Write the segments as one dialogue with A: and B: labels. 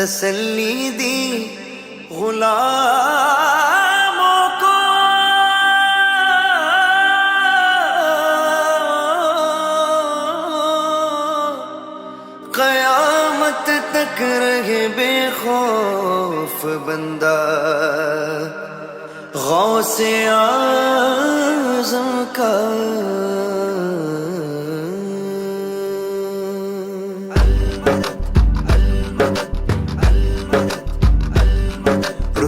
A: تسلی دی غلاموں کو، قیامت تک رہے بے خوف بندہ غوث اعظم کا۔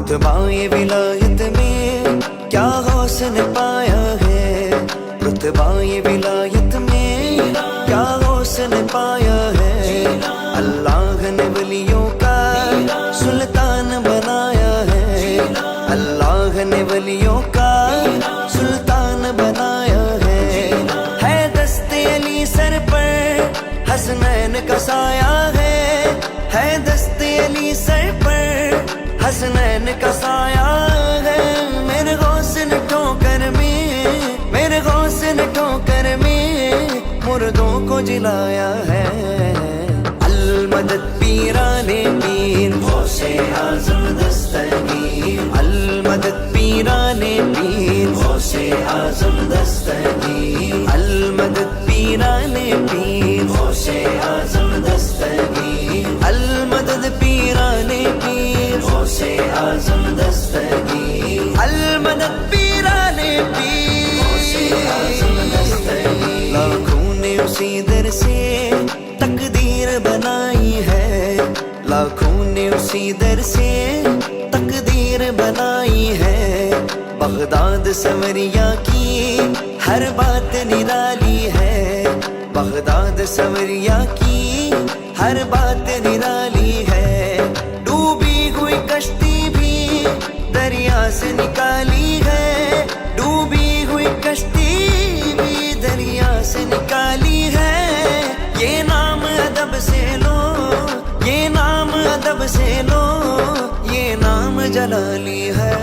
A: رتبہ ولایت میں کیا غوث نے پایا ہے، رتبہ ولایت میں کیا غوث نے پایا ہے، اللہ نے ولیوں کا سلطان بنایا ہے، اللہ نے ولیوں کا سلطان بنایا ہے دست علی سر پر حسنین کا سایہ ہے دست علی سر پر حسنین کا سایہ ہے، میرے غوث نے ٹھوکر میں، میرے غوث نے ٹھوکر میں مردوں کو جلایا ہے۔ المدد پیران پیر غوث اعظم دستگیر، المدد پیران پیر غوث اعظم دستگیر، المدد پیران پیر غوث اعظم دستگیر، المدد پیران پیر غوث اعظم دستگیر، المدد پیران پیر غوث اعظم دستگیر۔ لاکھوں نے اسی در سے تقدیر بنائی ہے، لاکھوں نے اسی در سے تقدیر بنائی ہے، بغداد سوریا کی ہر بات نرالی ہے، بغداد سوریا کی ہر بات نرالی ہے، ڈوبی ہوئی کشتی بھی دریا سے نکالی ہے، ڈوبی ہوئی کشتی بھی دریا سے نکالی ہے، یہ نام ادب سے لو، یہ نام ادب سے لو، یہ نام جلالی ہے۔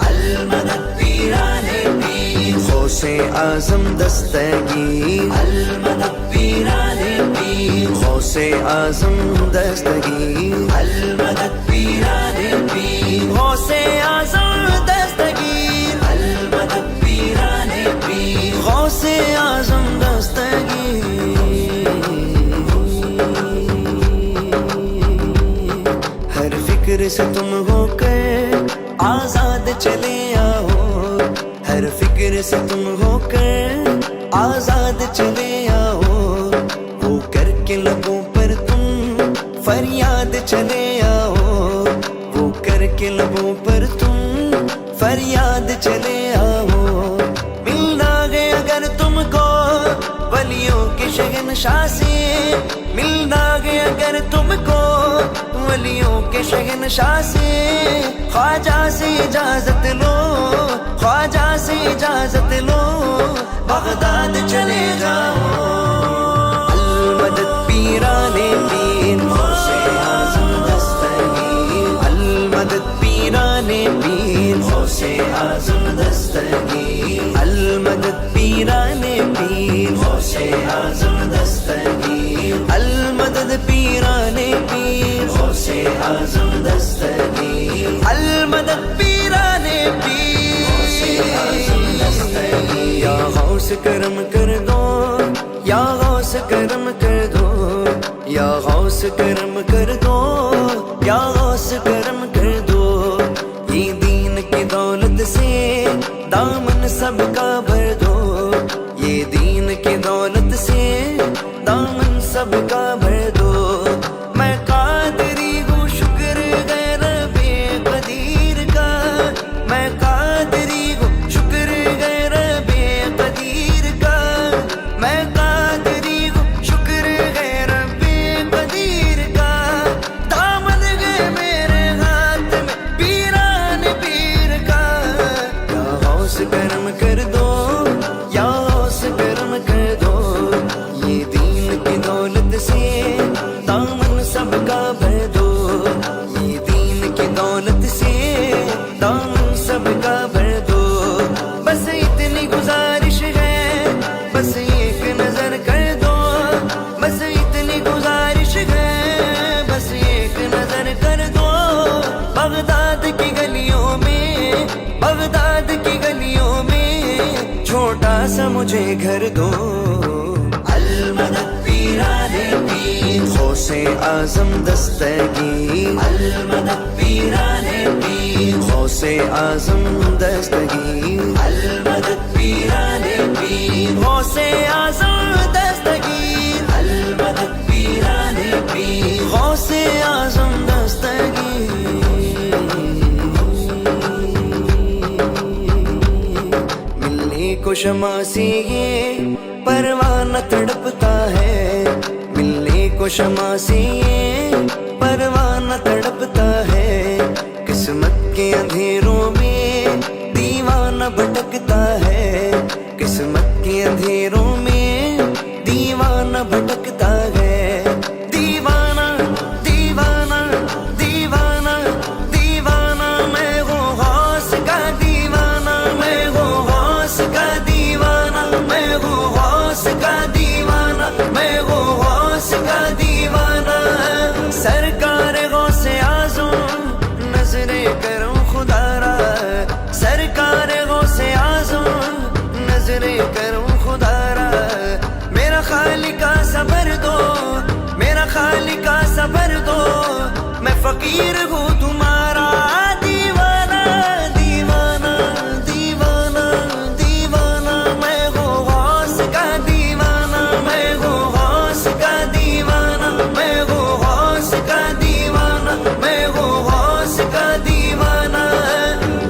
A: المدد پیران پیر غوث اعظم دستگیر، المدد پیران پیر غوث اعظم دستگیر، المدد پیران پیر غوث اعظم دستگیر، المدد پیران پیر غوث اعظم دستگیر۔ ہر فکر سے تم ہو کر آزاد چلے آؤ، ہر فکر سے تم ہو کر آزاد چلے آؤ، وہ کر کے لبوں پر تم فریاد چلے آؤ، وہ کر کے لبوں پر تم فریاد چلے آؤ، ملنا گے اگر تم کو ولیوں کے شہنشاہ سے، ملنا گے اگر تم کو ولیوں کے شہنشاہ سے، خواجہ سے اجازت لو، خواجہ سے اجازت لو، بغداد چلے جاؤ۔ المدد پیران پیر غوث اعظم دستگیر، المدد پیران پیر غوث اعظم دستگیر، المدد پیران پیر غوث اعظم دستگیر، المدد پیران پیر غوث اعظم دستگیر، المدد پیران پیر غوث اعظم دستگیر۔ یا غوث کرم کر دو، یا غوث کرم کر دو، یا غوث کرم کر دو، یا غوث کرم کر دو، یہ دین کی دولت سے دامن سب کا بھر دو، یہ دین کی دولت سے دامن سب کا بھر دو، میں قادری ہوں شکر غیر بے قدیر کا، میں قادری ہوں شکر غیر بے قدیر کا، میں قادری ہوں شکر غیر بے قدیر کا، دامن ہے میرے ہاتھ میں پیران پیر کا، یا غوث کرم کر دو، یا غوث کرم کر دو، یہ دین کی دولت سے چھوٹا سا مجھے گھر دو المدد پیرانے پیر غوث اعظم دستگیر المدد پیرانے پیر غوث اعظم دستگیر المدد پیرانے پیر غوث اعظم دستگیر المدد پیرانے پیر غوث اعظم دستگیر ملنے کو شمع سے یہ پروانہ تڑپتا ہے ملنے کو شمع سے یہ پروانہ تڑپتا ہے قسمت کے اندھیروں میں دیوانہ بھٹکتا ہے قسمت کے اندھیروں میں دیوانہ بھٹکتا ہے دیوانہ دیوانہ دیوانہ دیوانہ میں ہوں غوث کا دیوانہ میں ہوں غوث کا دیوانہ میں ہوں غوث کا دیوانہ میں ہوں غوث کا دیوانہ سرکار غوث اعظم نظر کرم خدا را سرکار غوث اعظم نظر کرم خدا را میرا خالقہ صبر دو میرا خالقہ صبر دو میں فقیر ہوں تمہارا دیوانہ دیوانہ دیوانہ دیوانہ میں ہوں غوث کا دیوانہ میں ہوں غوث کا دیوانہ میں ہوں غوث کا دیوانہ میں ہوں غوث کا دیوانہ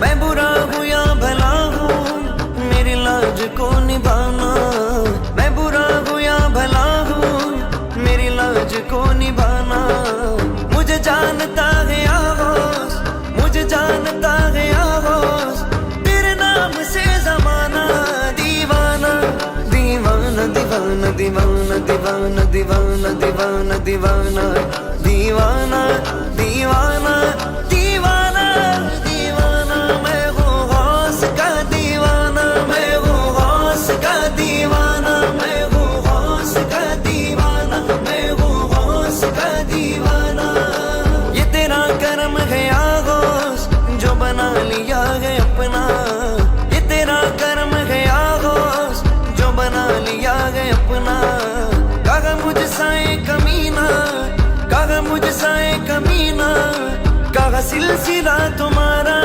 A: میں برا ہوں یا بھلا ہوں میری لاج کو نبھانا میں برا ہوں یا بھلا ہوں میری لاج کو نبھانا مجھے جانتا ہے غوث مجھے جانتا ہے غوث تیرے نام سے زمانہ دیوانہ دیوانہ دیوانہ دیوانہ دیوانہ دیوانہ دیوانہ دیوانہ دیوانہ دیوانہ دیوانہ دیوانہ میں ہوں غوث کا دیوانہ میں ہوں غوث کا دیوانہ میں ہوں غوث کا دیوانہ میں ہوں غوث کا دیوانہ یہ تیرا کرم ہے غوث جو بنا لیا ہے اپنا یہ تیرا کرم ہے غوث جو بنا لیا ہے اپنا کہا مجھ سائے کمینہ کہا مجھ سائے کمینہ کہا سلسلہ تمہارا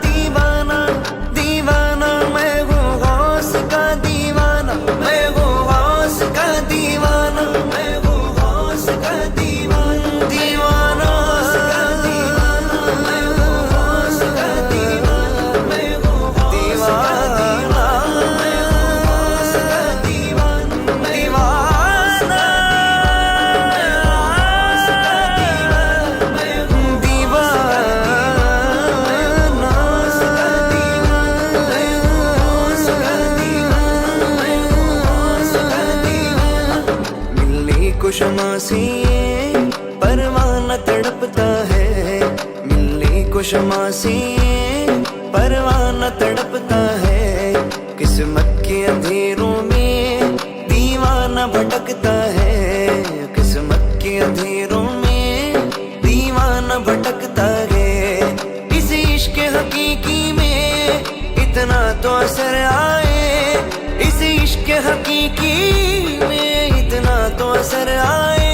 A: دیوانہ دیوانہ میں ہوں غوث کا دیوانہ میں ہوں غوث کا دیوانہ میں ہوں غوث کا دیوانہ دیوانہ میں ہوں غوث کا دیوانہ میں ہوں غوث کا دیوانہ میں ہوں غوث کا دیوانہ دیوانہ شمع سے یہ پروانہ تڑپتا ہے ملنے کو شمع سے یہ پروانہ تڑپتا ہے قسمت کے اندھیروں میں دیوانہ بھٹکتا ہے قسمت کے اندھیروں میں دیوانہ بھٹکتا ہے اس عشق حقیقی میں اتنا تو اثر آئے اس عشق حقیقی میں اتنا تو اثر آئے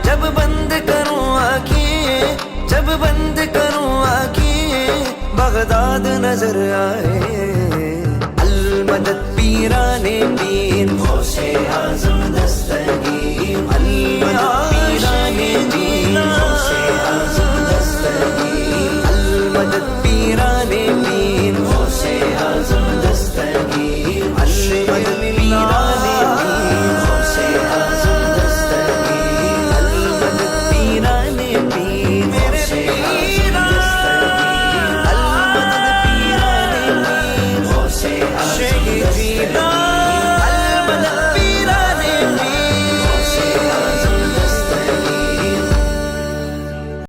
A: جب بند کروں آنکھیں جب بند کروں آنکھیں بغداد نظر آئے المدد پیرانے پیر غوث اعظم دستگیر المدد پیرانے پیر غوث اعظم دستگیر المدد پیرانے